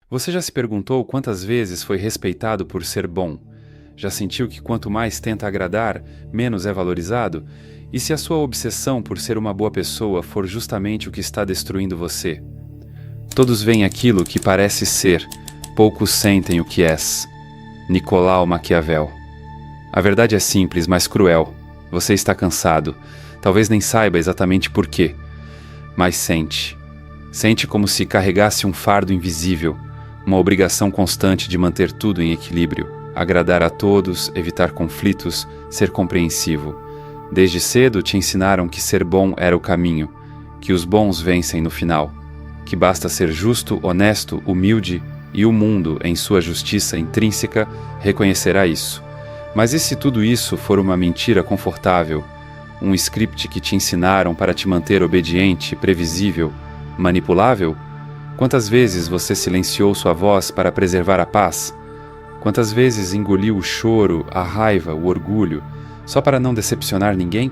Você já se perguntou quantas vezes foi respeitado por ser bom? Já sentiu que quanto mais tenta agradar, menos é valorizado? E se a sua obsessão por ser uma boa pessoa for justamente o que está destruindo você? Todos veem aquilo que parece ser, poucos sentem o que és. Nicolau Maquiavel. A verdade é simples, mas cruel. Você está cansado. Talvez nem saiba exatamente por quê. Mas sente. Sente como se carregasse um fardo invisível, uma obrigação constante de manter tudo em equilíbrio, agradar a todos, evitar conflitos, ser compreensivo. Desde cedo te ensinaram que ser bom era o caminho, que os bons vencem no final, que basta ser justo, honesto, humilde e o mundo, em sua justiça intrínseca, reconhecerá isso. Mas e se tudo isso for uma mentira confortável, um script que te ensinaram para te manter obediente, previsível, manipulável? Quantas vezes você silenciou sua voz para preservar a paz? Quantas vezes engoliu o choro, a raiva, o orgulho, só para não decepcionar ninguém?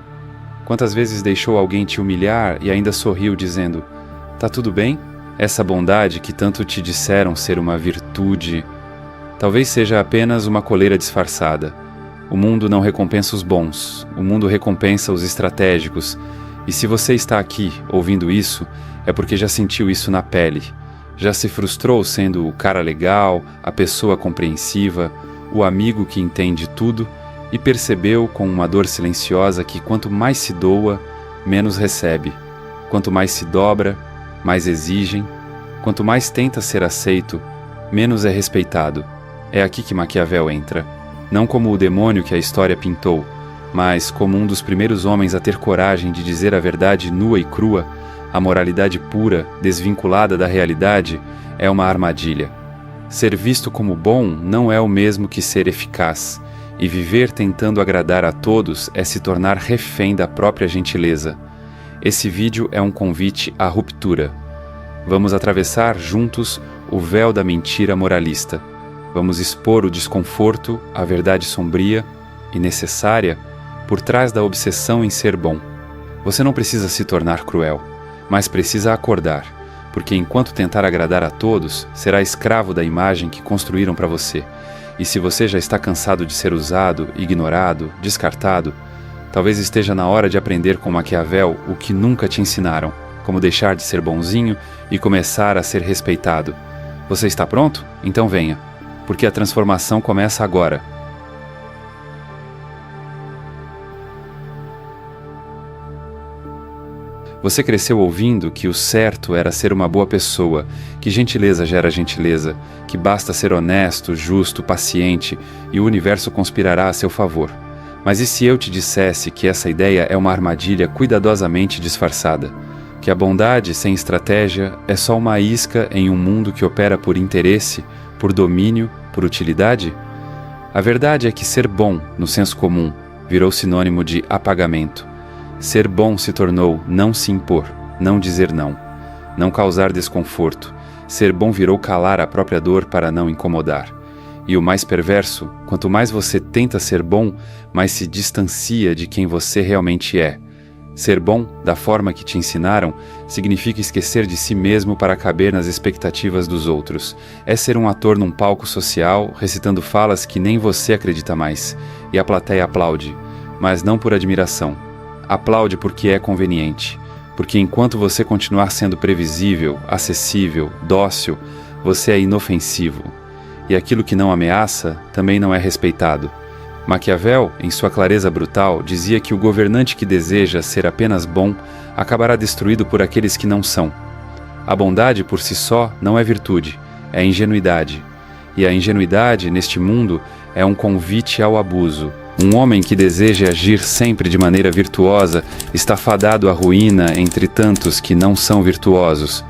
Quantas vezes deixou alguém te humilhar e ainda sorriu dizendo: "Tá tudo bem?" Essa bondade que tanto te disseram ser uma virtude, talvez seja apenas uma coleira disfarçada. O mundo não recompensa os bons, o mundo recompensa os estratégicos. E se você está aqui ouvindo isso, é porque já sentiu isso na pele. Já se frustrou sendo o cara legal, a pessoa compreensiva, o amigo que entende tudo, e percebeu com uma dor silenciosa que quanto mais se doa, menos recebe. Quanto mais se dobra, mais exigem. Quanto mais tenta ser aceito, menos é respeitado. É aqui que Maquiavel entra. Não como o demônio que a história pintou, mas como um dos primeiros homens a ter coragem de dizer a verdade nua e crua. A moralidade pura, desvinculada da realidade, é uma armadilha. Ser visto como bom não é o mesmo que ser eficaz, e viver tentando agradar a todos é se tornar refém da própria gentileza. Esse vídeo é um convite à ruptura. Vamos atravessar juntos o véu da mentira moralista. Vamos expor o desconforto, a verdade sombria e necessária por trás da obsessão em ser bom. Você não precisa se tornar cruel, mas precisa acordar, porque enquanto tentar agradar a todos, será escravo da imagem que construíram para você. E se você já está cansado de ser usado, ignorado, descartado, talvez esteja na hora de aprender com Maquiavel o que nunca te ensinaram, como deixar de ser bonzinho e começar a ser respeitado. Você está pronto? Então venha, porque a transformação começa agora. Você cresceu ouvindo que o certo era ser uma boa pessoa, que gentileza gera gentileza, que basta ser honesto, justo, paciente e o universo conspirará a seu favor. Mas e se eu te dissesse que essa ideia é uma armadilha cuidadosamente disfarçada? Que a bondade sem estratégia é só uma isca em um mundo que opera por interesse, por domínio, por utilidade? A verdade é que ser bom, no senso comum, virou sinônimo de apagamento. Ser bom se tornou não se impor, não dizer não, não causar desconforto. Ser bom virou calar a própria dor para não incomodar. E o mais perverso, quanto mais você tenta ser bom, mais se distancia de quem você realmente é. Ser bom, da forma que te ensinaram, significa esquecer de si mesmo para caber nas expectativas dos outros. É ser um ator num palco social, recitando falas que nem você acredita mais. E a plateia aplaude, mas não por admiração. Aplaude porque é conveniente, porque enquanto você continuar sendo previsível, acessível, dócil, você é inofensivo. E aquilo que não ameaça também não é respeitado. Maquiavel, em sua clareza brutal, dizia que o governante que deseja ser apenas bom acabará destruído por aqueles que não são. A bondade por si só não é virtude, é ingenuidade. E a ingenuidade, neste mundo, é um convite ao abuso. Um homem que deseja agir sempre de maneira virtuosa está fadado à ruína entre tantos que não são virtuosos.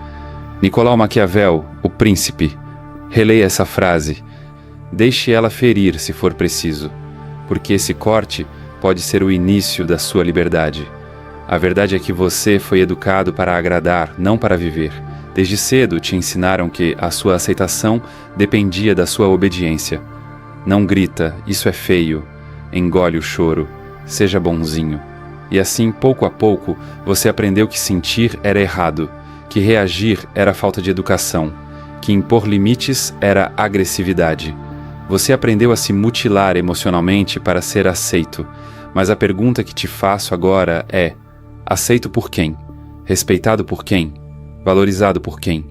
Nicolau Maquiavel, o príncipe. Releia essa frase. Deixe ela ferir se for preciso, porque esse corte pode ser o início da sua liberdade. A verdade é que você foi educado para agradar, não para viver. Desde cedo te ensinaram que a sua aceitação dependia da sua obediência. Não grita, isso é feio. Engole o choro, seja bonzinho. E assim, pouco a pouco, você aprendeu que sentir era errado, que reagir era falta de educação. que impor limites era agressividade. Você aprendeu a se mutilar emocionalmente para ser aceito, mas a pergunta que te faço agora é: aceito por quem? Respeitado por quem? Valorizado por quem?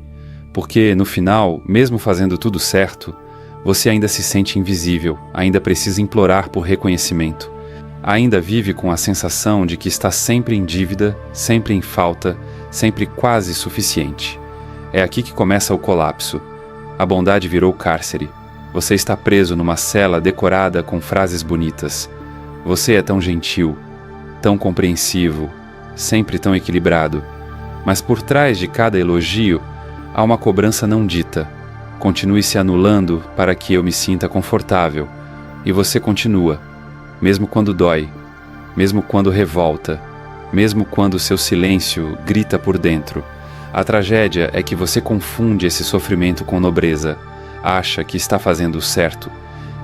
Porque, no final, mesmo fazendo tudo certo, você ainda se sente invisível, ainda precisa implorar por reconhecimento. Ainda vive com a sensação de que está sempre em dívida, sempre em falta, sempre quase suficiente. É aqui que começa o colapso. A bondade virou cárcere. Você está preso numa cela decorada com frases bonitas. Você é tão gentil, tão compreensivo, sempre tão equilibrado. Mas por trás de cada elogio, há uma cobrança não dita. Continue se anulando para que eu me sinta confortável. E você continua, mesmo quando dói, mesmo quando revolta, mesmo quando seu silêncio grita por dentro. A tragédia é que você confunde esse sofrimento com nobreza. Acha que está fazendo o certo,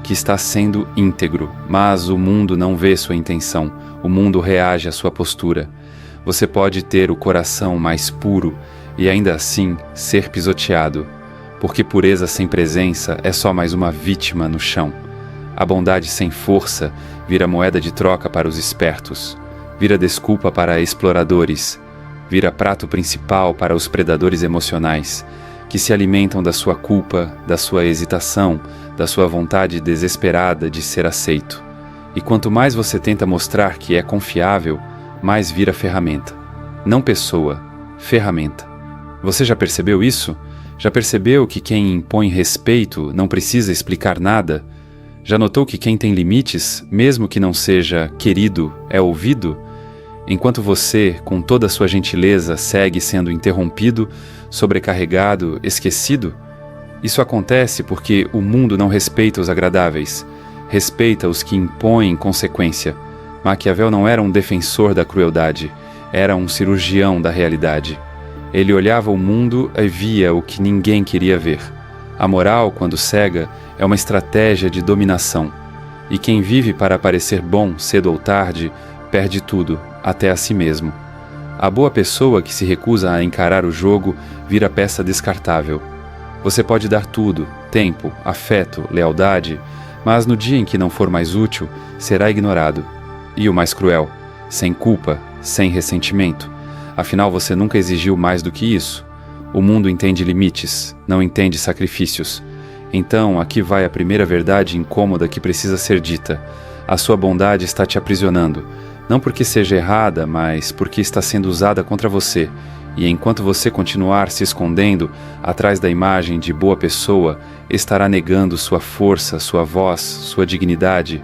que está sendo íntegro, mas o mundo não vê sua intenção, o mundo reage à sua postura. Você pode ter o coração mais puro e ainda assim ser pisoteado, porque pureza sem presença é só mais uma vítima no chão. A bondade sem força vira moeda de troca para os espertos, vira desculpa para exploradores, vira prato principal para os predadores emocionais, que se alimentam da sua culpa, da sua hesitação, da sua vontade desesperada de ser aceito. E quanto mais você tenta mostrar que é confiável, mais vira ferramenta. Não pessoa, ferramenta. Você já percebeu isso? Já percebeu que quem impõe respeito não precisa explicar nada? Já notou que quem tem limites, mesmo que não seja querido, é ouvido? Enquanto você, com toda a sua gentileza, segue sendo interrompido, sobrecarregado, esquecido? Isso acontece porque o mundo não respeita os agradáveis, respeita os que impõem consequência. Maquiavel não era um defensor da crueldade, era um cirurgião da realidade. Ele olhava o mundo e via o que ninguém queria ver. A moral, quando cega, é uma estratégia de dominação. E quem vive para parecer bom, cedo ou tarde, perde tudo, até a si mesmo. A boa pessoa que se recusa a encarar o jogo vira peça descartável. Você pode dar tudo, tempo, afeto, lealdade, mas no dia em que não for mais útil, será ignorado. E o mais cruel, sem culpa, sem ressentimento. Afinal, você nunca exigiu mais do que isso. O mundo entende limites, não entende sacrifícios. Então, aqui vai a primeira verdade incômoda que precisa ser dita. A sua bondade está te aprisionando. Não porque seja errada, mas porque está sendo usada contra você. E enquanto você continuar se escondendo atrás da imagem de boa pessoa, estará negando sua força, sua voz, sua dignidade.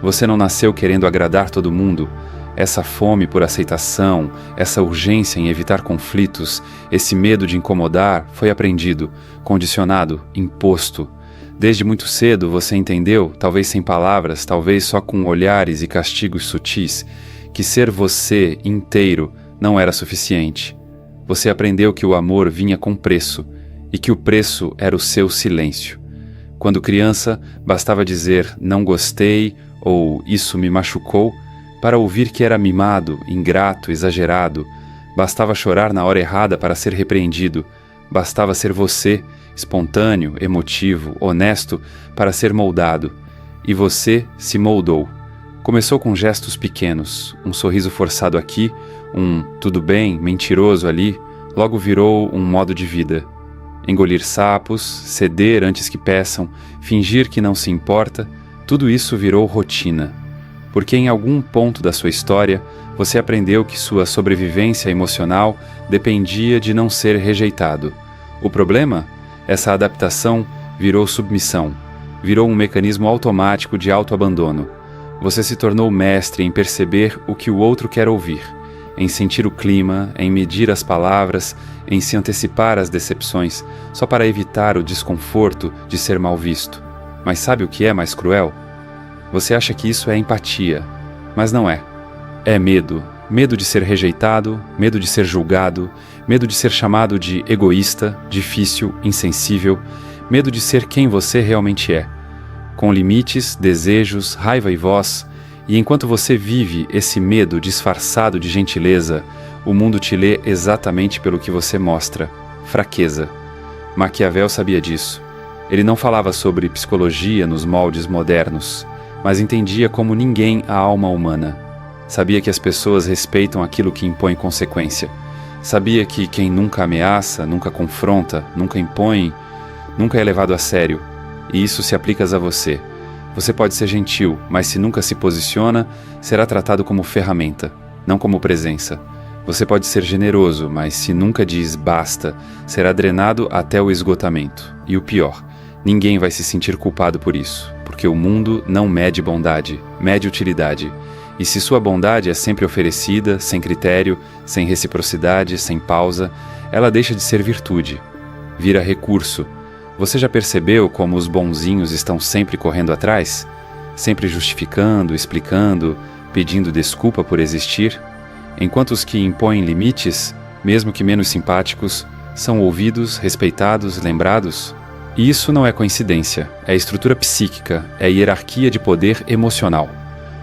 Você não nasceu querendo agradar todo mundo. Essa fome por aceitação, essa urgência em evitar conflitos, esse medo de incomodar foi aprendido, condicionado, imposto. Desde muito cedo você entendeu, talvez sem palavras, talvez só com olhares e castigos sutis, que ser você inteiro não era suficiente. Você aprendeu que o amor vinha com preço e que o preço era o seu silêncio. Quando criança, bastava dizer não gostei ou isso me machucou para ouvir que era mimado, ingrato, exagerado. Bastava chorar na hora errada para ser repreendido. Bastava ser você, espontâneo, emotivo, honesto, para ser moldado. E você se moldou. Começou com gestos pequenos, um sorriso forçado aqui, um tudo bem, mentiroso ali, logo virou um modo de vida. Engolir sapos, ceder antes que peçam, fingir que não se importa, tudo isso virou rotina. Porque em algum ponto da sua história, você aprendeu que sua sobrevivência emocional dependia de não ser rejeitado. O problema? Essa adaptação virou submissão, virou um mecanismo automático de autoabandono. Você se tornou mestre em perceber o que o outro quer ouvir, em sentir o clima, em medir as palavras, em se antecipar às decepções, só para evitar o desconforto de ser mal visto. Mas sabe o que é mais cruel? Você acha que isso é empatia, mas não é. É medo. Medo de ser rejeitado, medo de ser julgado, medo de ser chamado de egoísta, difícil, insensível, medo de ser quem você realmente é. Com limites, desejos, raiva e voz, E enquanto você vive esse medo disfarçado de gentileza, o mundo te lê exatamente pelo que você mostra: fraqueza. Maquiavel sabia disso. Ele não falava sobre psicologia nos moldes modernos, mas entendia como ninguém a alma humana. Sabia que as pessoas respeitam aquilo que impõe consequência. Sabia que quem nunca ameaça, nunca confronta, nunca impõe, nunca é levado a sério. E isso se aplica a você. Você pode ser gentil, mas se nunca se posiciona, será tratado como ferramenta, não como presença. Você pode ser generoso, mas se nunca diz basta, será drenado até o esgotamento. E o pior, ninguém vai se sentir culpado por isso, porque o mundo não mede bondade, mede utilidade. E se sua bondade é sempre oferecida, sem critério, sem reciprocidade, sem pausa, ela deixa de ser virtude. Vira recurso. Você já percebeu como os bonzinhos estão sempre correndo atrás? Sempre justificando, explicando, pedindo desculpa por existir? Enquanto os que impõem limites, mesmo que menos simpáticos, são ouvidos, respeitados, lembrados? E isso não é coincidência, é estrutura psíquica, é hierarquia de poder emocional.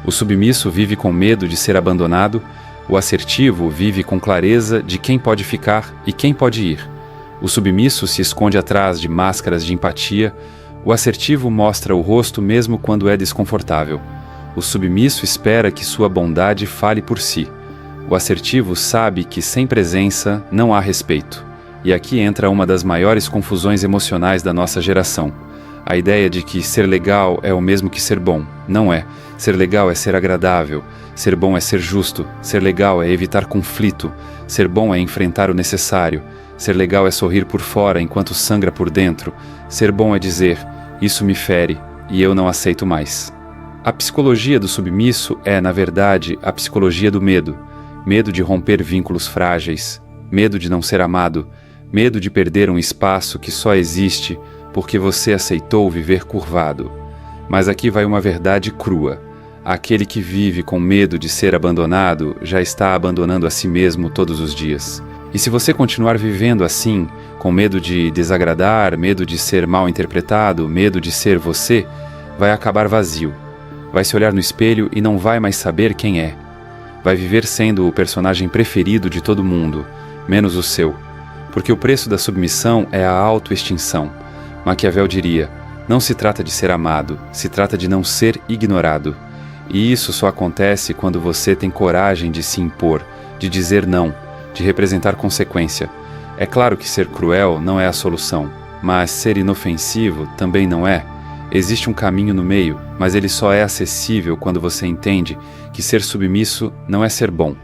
O submisso vive com medo de ser abandonado, o assertivo vive com clareza de quem pode ficar e quem pode ir. O submisso se esconde atrás de máscaras de empatia, o assertivo mostra o rosto mesmo quando é desconfortável. O submisso espera que sua bondade fale por si. O assertivo sabe que sem presença não há respeito. E aqui entra uma das maiores confusões emocionais da nossa geração. A ideia de que ser legal é o mesmo que ser bom. Não é. Ser legal é ser agradável. Ser bom é ser justo. Ser legal é evitar conflito. Ser bom é enfrentar o necessário. Ser legal é sorrir por fora enquanto sangra por dentro. Ser bom é dizer, isso me fere e eu não aceito mais. A psicologia do submisso é, na verdade, a psicologia do medo. Medo de romper vínculos frágeis. Medo de não ser amado. Medo de perder um espaço que só existe porque você aceitou viver curvado. Mas aqui vai uma verdade crua. Aquele que vive com medo de ser abandonado já está abandonando a si mesmo todos os dias. E se você continuar vivendo assim, com medo de desagradar, medo de ser mal interpretado, medo de ser você, vai acabar vazio. Vai se olhar no espelho e não vai mais saber quem é. Vai viver sendo o personagem preferido de todo mundo, menos o seu. Porque o preço da submissão é a autoextinção. Maquiavel diria, não se trata de ser amado, se trata de não ser ignorado. E isso só acontece quando você tem coragem de se impor, de dizer não, de representar consequência. É claro que ser cruel não é a solução, mas ser inofensivo também não é. Existe um caminho no meio, mas ele só é acessível quando você entende que ser submisso não é ser bom,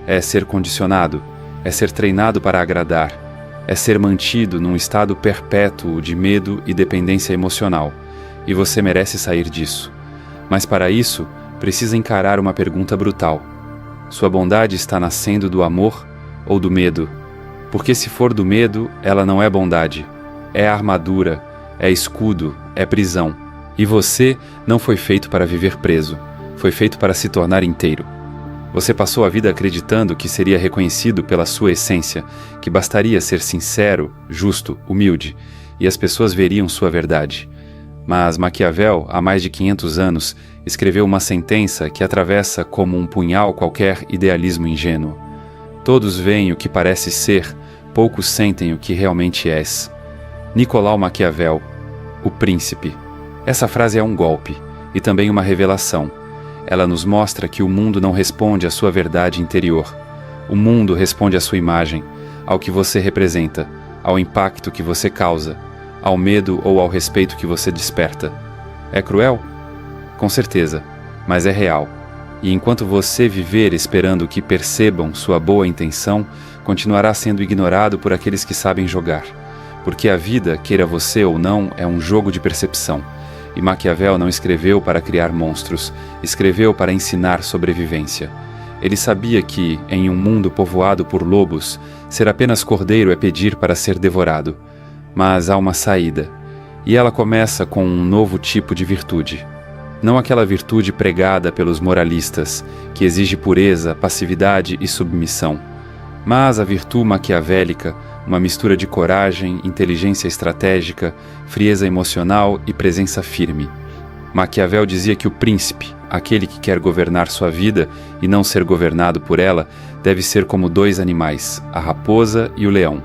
é ser condicionado, é ser treinado para agradar, é ser mantido num estado perpétuo de medo e dependência emocional, e você merece sair disso. Mas para isso, precisa encarar uma pergunta brutal. Sua bondade está nascendo do amor ou do medo? Porque se for do medo, ela não é bondade. É armadura, é escudo, é prisão. E você não foi feito para viver preso. Foi feito para se tornar inteiro. Você passou a vida acreditando que seria reconhecido pela sua essência, que bastaria ser sincero, justo, humilde, e as pessoas veriam sua verdade. Mas Maquiavel, há mais de 500 anos, escreveu uma sentença que atravessa como um punhal qualquer idealismo ingênuo. Todos veem o que parece ser, poucos sentem o que realmente és. Nicolau Maquiavel, o príncipe. Essa frase é um golpe, e também uma revelação. Ela nos mostra que o mundo não responde à sua verdade interior. O mundo responde à sua imagem, ao que você representa, ao impacto que você causa, ao medo ou ao respeito que você desperta. É cruel? Com certeza, mas é real. E enquanto você viver esperando que percebam sua boa intenção, continuará sendo ignorado por aqueles que sabem jogar. Porque a vida, queira você ou não, é um jogo de percepção. E Maquiavel não escreveu para criar monstros, escreveu para ensinar sobrevivência. Ele sabia que, em um mundo povoado por lobos, ser apenas cordeiro é pedir para ser devorado. Mas há uma saída, e ela começa com um novo tipo de virtude. Não aquela virtude pregada pelos moralistas, que exige pureza, passividade e submissão, mas a virtude maquiavélica, uma mistura de coragem, inteligência estratégica, frieza emocional e presença firme. Maquiavel dizia que o príncipe, aquele que quer governar sua vida e não ser governado por ela, deve ser como dois animais, a raposa e o leão.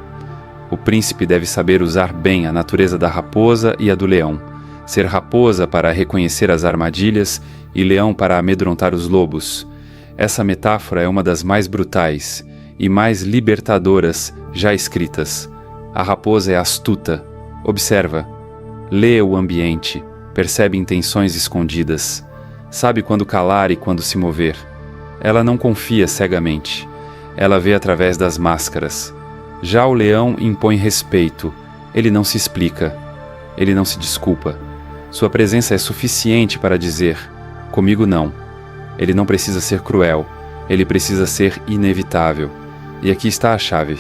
O príncipe deve saber usar bem a natureza da raposa e a do leão, ser raposa para reconhecer as armadilhas e leão para amedrontar os lobos. Essa metáfora é uma das mais brutais e mais libertadoras já escritas. A raposa é astuta, observa, lê o ambiente, percebe intenções escondidas, sabe quando calar e quando se mover. Ela não confia cegamente, ela vê através das máscaras. Já o leão impõe respeito, ele não se explica, ele não se desculpa. Sua presença é suficiente para dizer, comigo não. Ele não precisa ser cruel, ele precisa ser inevitável. E aqui está a chave.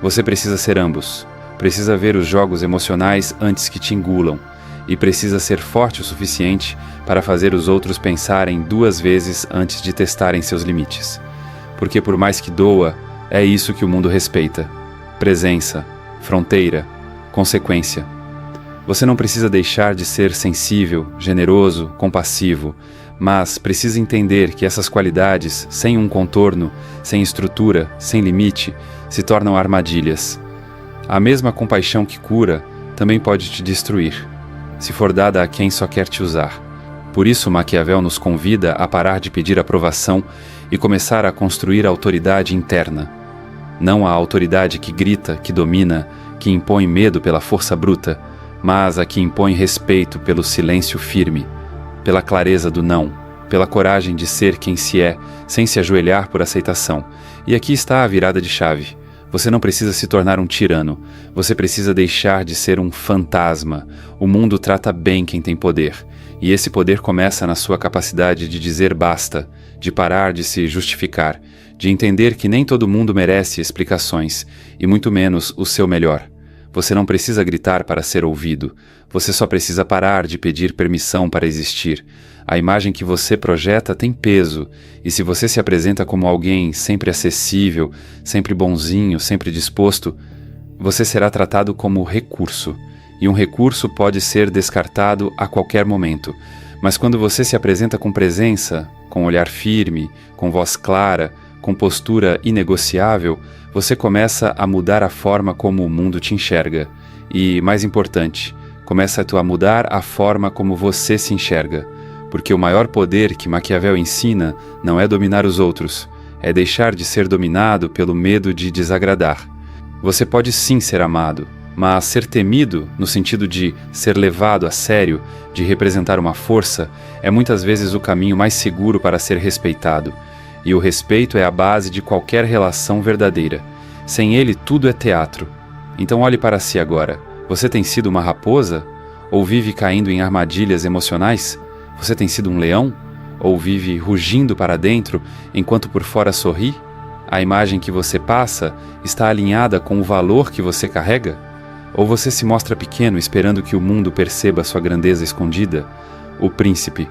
Você precisa ser ambos. Precisa ver os jogos emocionais antes que te engulam. E precisa ser forte o suficiente para fazer os outros pensarem 2 vezes antes de testarem seus limites. Porque por mais que doa, é isso que o mundo respeita. Presença, fronteira, consequência. Você não precisa deixar de ser sensível, generoso, compassivo, mas precisa entender que essas qualidades, sem um contorno, sem estrutura, sem limite, se tornam armadilhas. A mesma compaixão que cura também pode te destruir, se for dada a quem só quer te usar. Por isso Maquiavel nos convida a parar de pedir aprovação e começar a construir a autoridade interna. Não a autoridade que grita, que domina, que impõe medo pela força bruta, mas a que impõe respeito pelo silêncio firme, pela clareza do não, pela coragem de ser quem se é, sem se ajoelhar por aceitação. E aqui está a virada de chave. Você não precisa se tornar um tirano, você precisa deixar de ser um fantasma. O mundo trata bem quem tem poder, e esse poder começa na sua capacidade de dizer basta, de parar de se justificar, de entender que nem todo mundo merece explicações, e muito menos o seu melhor. Você não precisa gritar para ser ouvido, você só precisa parar de pedir permissão para existir. A imagem que você projeta tem peso, e se você se apresenta como alguém sempre acessível, sempre bonzinho, sempre disposto, você será tratado como recurso, e um recurso pode ser descartado a qualquer momento. Mas quando você se apresenta com presença, com olhar firme, com voz clara, com postura inegociável, você começa a mudar a forma como o mundo te enxerga. E, mais importante, começa a mudar a forma como você se enxerga. Porque o maior poder que Maquiavel ensina não é dominar os outros, é deixar de ser dominado pelo medo de desagradar. Você pode sim ser amado, mas ser temido, no sentido de ser levado a sério, de representar uma força, é muitas vezes o caminho mais seguro para ser respeitado. E o respeito é a base de qualquer relação verdadeira. Sem ele, tudo é teatro. Então olhe para si agora. Você tem sido uma raposa? Ou vive caindo em armadilhas emocionais? Você tem sido um leão? Ou vive rugindo para dentro enquanto por fora sorri? A imagem que você passa está alinhada com o valor que você carrega? Ou você se mostra pequeno esperando que o mundo perceba sua grandeza escondida? O príncipe,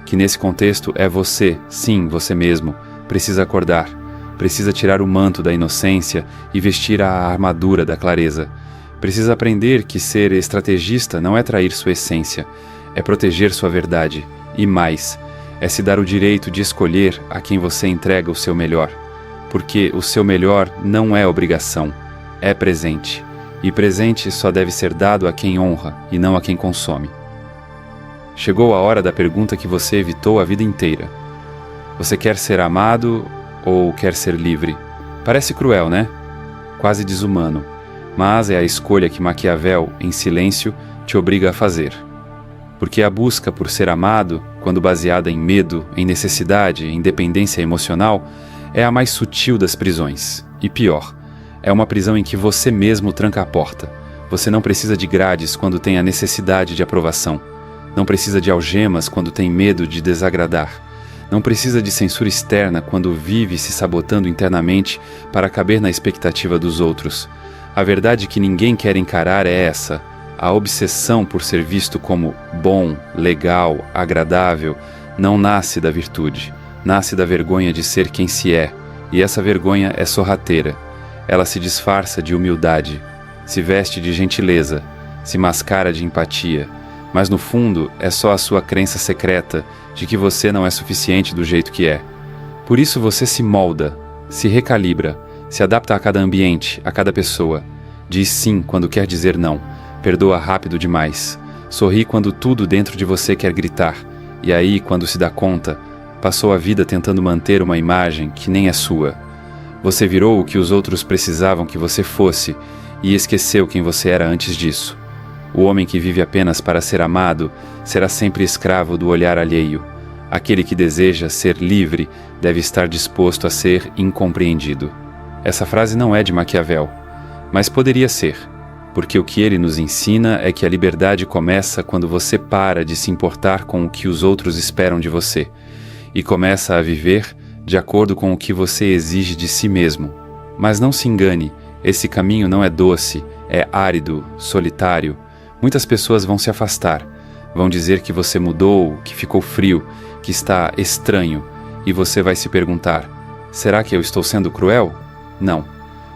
que nesse contexto é você, sim, você mesmo, precisa acordar, precisa tirar o manto da inocência e vestir a armadura da clareza. Precisa aprender que ser estrategista não é trair sua essência, é proteger sua verdade, e mais, é se dar o direito de escolher a quem você entrega o seu melhor. Porque o seu melhor não é obrigação, é presente. E presente só deve ser dado a quem honra e não a quem consome. Chegou a hora da pergunta que você evitou a vida inteira. Você quer ser amado ou quer ser livre? Parece cruel, né? Quase desumano. Mas é a escolha que Maquiavel, em silêncio, te obriga a fazer. Porque a busca por ser amado, quando baseada em medo, em necessidade, em dependência emocional, é a mais sutil das prisões. E pior, é uma prisão em que você mesmo tranca a porta. Você não precisa de grades quando tem a necessidade de aprovação. Não precisa de algemas quando tem medo de desagradar. Não precisa de censura externa quando vive se sabotando internamente para caber na expectativa dos outros. A verdade que ninguém quer encarar é essa. A obsessão por ser visto como bom, legal, agradável, não nasce da virtude. Nasce da vergonha de ser quem se é. E essa vergonha é sorrateira. Ela se disfarça de humildade, se veste de gentileza, se mascara de empatia, mas no fundo é só a sua crença secreta de que você não é suficiente do jeito que é. Por isso você se molda, se recalibra, se adapta a cada ambiente, a cada pessoa. Diz sim quando quer dizer não, perdoa rápido demais, sorri quando tudo dentro de você quer gritar, e aí, quando se dá conta, passou a vida tentando manter uma imagem que nem é sua. Você virou o que os outros precisavam que você fosse e esqueceu quem você era antes disso. O homem que vive apenas para ser amado será sempre escravo do olhar alheio. Aquele que deseja ser livre deve estar disposto a ser incompreendido. Essa frase não é de Maquiavel, mas poderia ser, porque o que ele nos ensina é que a liberdade começa quando você para de se importar com o que os outros esperam de você e começa a viver de acordo com o que você exige de si mesmo. Mas não se engane, esse caminho não é doce, é árido, solitário. Muitas pessoas vão se afastar, vão dizer que você mudou, que ficou frio, que está estranho, e você vai se perguntar: será que eu estou sendo cruel? Não.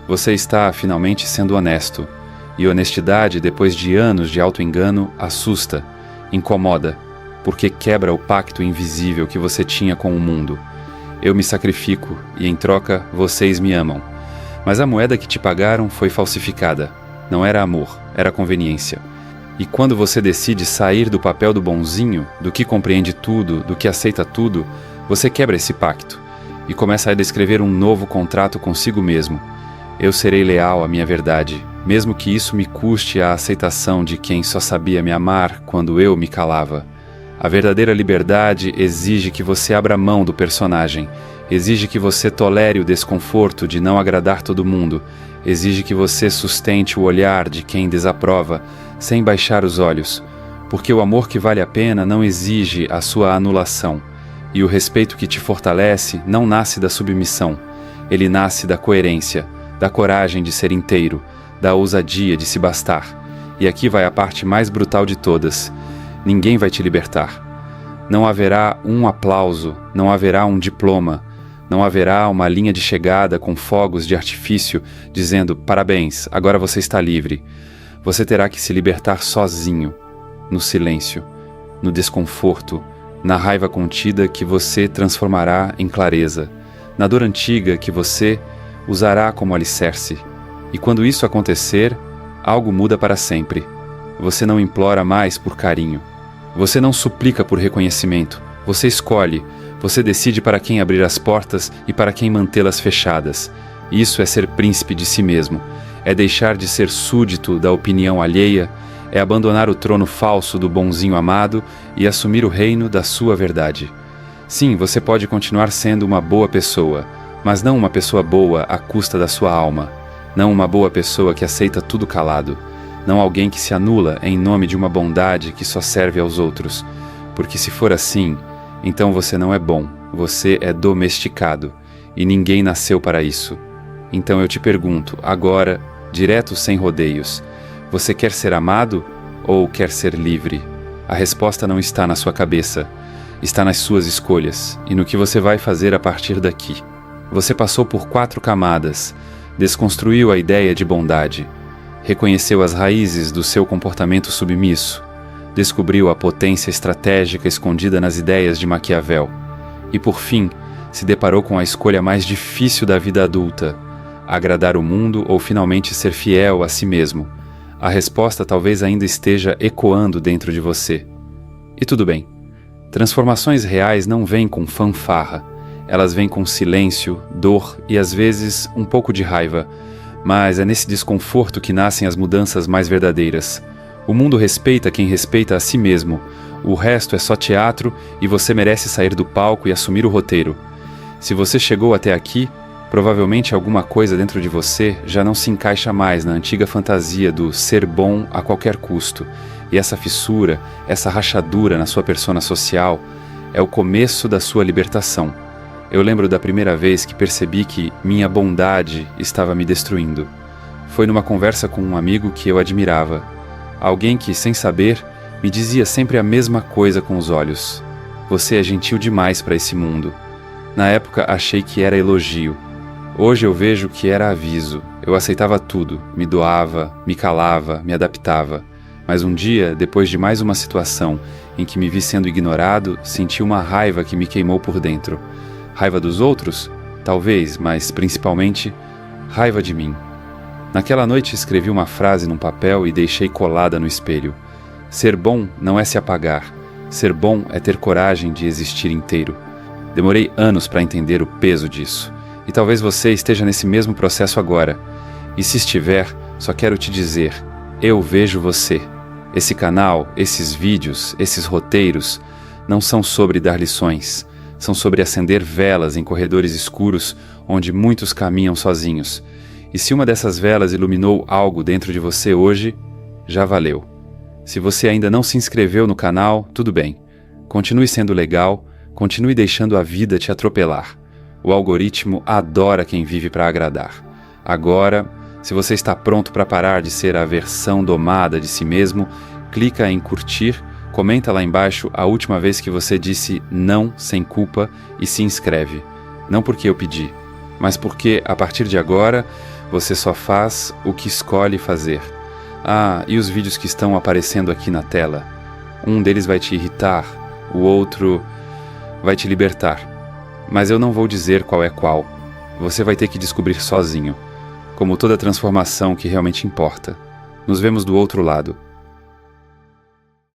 Você está finalmente sendo honesto. E honestidade, depois de anos de auto-engano, assusta, incomoda, porque quebra o pacto invisível que você tinha com o mundo. Eu me sacrifico e, em troca, vocês me amam. Mas a moeda que te pagaram foi falsificada. Não era amor, era conveniência. E quando você decide sair do papel do bonzinho, do que compreende tudo, do que aceita tudo, você quebra esse pacto e começa a descrever um novo contrato consigo mesmo. Eu serei leal à minha verdade, mesmo que isso me custe a aceitação de quem só sabia me amar quando eu me calava. A verdadeira liberdade exige que você abra mão do personagem, exige que você tolere o desconforto de não agradar todo mundo, exige que você sustente o olhar de quem desaprova, sem baixar os olhos, porque o amor que vale a pena não exige a sua anulação, e o respeito que te fortalece não nasce da submissão, ele nasce da coerência, da coragem de ser inteiro, da ousadia de se bastar. E aqui vai a parte mais brutal de todas: ninguém vai te libertar. Não haverá um aplauso, não haverá um diploma, não haverá uma linha de chegada com fogos de artifício dizendo parabéns, agora você está livre. Você terá que se libertar sozinho, no silêncio, no desconforto, na raiva contida que você transformará em clareza, na dor antiga que você usará como alicerce. E quando isso acontecer, algo muda para sempre. Você não implora mais por carinho. Você não suplica por reconhecimento. Você escolhe. Você decide para quem abrir as portas e para quem mantê-las fechadas. Isso é ser príncipe de si mesmo. É deixar de ser súdito da opinião alheia, é abandonar o trono falso do bonzinho amado e assumir o reino da sua verdade. Sim, você pode continuar sendo uma boa pessoa, mas não uma pessoa boa à custa da sua alma. Não uma boa pessoa que aceita tudo calado. Não alguém que se anula em nome de uma bondade que só serve aos outros. Porque se for assim, então você não é bom, você é domesticado, e ninguém nasceu para isso. Então eu te pergunto, agora, direto sem rodeios, você quer ser amado ou quer ser livre? A resposta não está na sua cabeça, está nas suas escolhas e no que você vai fazer a partir daqui. Você passou por 4 camadas, desconstruiu a ideia de bondade, reconheceu as raízes do seu comportamento submisso, descobriu a potência estratégica escondida nas ideias de Maquiavel e, por fim, se deparou com a escolha mais difícil da vida adulta: agradar o mundo ou finalmente ser fiel a si mesmo. A resposta talvez ainda esteja ecoando dentro de você. E tudo bem. Transformações reais não vêm com fanfarra. Elas vêm com silêncio, dor e às vezes um pouco de raiva. Mas é nesse desconforto que nascem as mudanças mais verdadeiras. O mundo respeita quem respeita a si mesmo. O resto é só teatro e você merece sair do palco e assumir o roteiro. Se você chegou até aqui, provavelmente alguma coisa dentro de você já não se encaixa mais na antiga fantasia do ser bom a qualquer custo. E essa fissura, essa rachadura na sua persona social é o começo da sua libertação. Eu lembro da primeira vez que percebi que minha bondade estava me destruindo. Foi numa conversa com um amigo que eu admirava. Alguém que, sem saber, me dizia sempre a mesma coisa com os olhos: você é gentil demais para esse mundo. Na época achei que era elogio. Hoje eu vejo que era aviso. Eu aceitava tudo, me doava, me calava, me adaptava. Mas um dia, depois de mais uma situação em que me vi sendo ignorado, senti uma raiva que me queimou por dentro. Raiva dos outros? Talvez, mas principalmente, raiva de mim. Naquela noite escrevi uma frase num papel e deixei colada no espelho. Ser bom não é se apagar. Ser bom é ter coragem de existir inteiro. Demorei anos para entender o peso disso. E talvez você esteja nesse mesmo processo agora. E se estiver, só quero te dizer, eu vejo você. Esse canal, esses vídeos, esses roteiros, não são sobre dar lições. São sobre acender velas em corredores escuros onde muitos caminham sozinhos. E se uma dessas velas iluminou algo dentro de você hoje, já valeu. Se você ainda não se inscreveu no canal, tudo bem. Continue sendo legal, continue deixando a vida te atropelar. O algoritmo adora quem vive para agradar. Agora, se você está pronto para parar de ser a versão domada de si mesmo, clica em curtir, comenta lá embaixo a última vez que você disse não sem culpa e se inscreve. Não porque eu pedi, mas porque, a partir de agora, você só faz o que escolhe fazer. Ah, e os vídeos que estão aparecendo aqui na tela? Um deles vai te irritar, o outro vai te libertar. Mas eu não vou dizer qual é qual. Você vai ter que descobrir sozinho. Como toda transformação que realmente importa. Nos vemos do outro lado.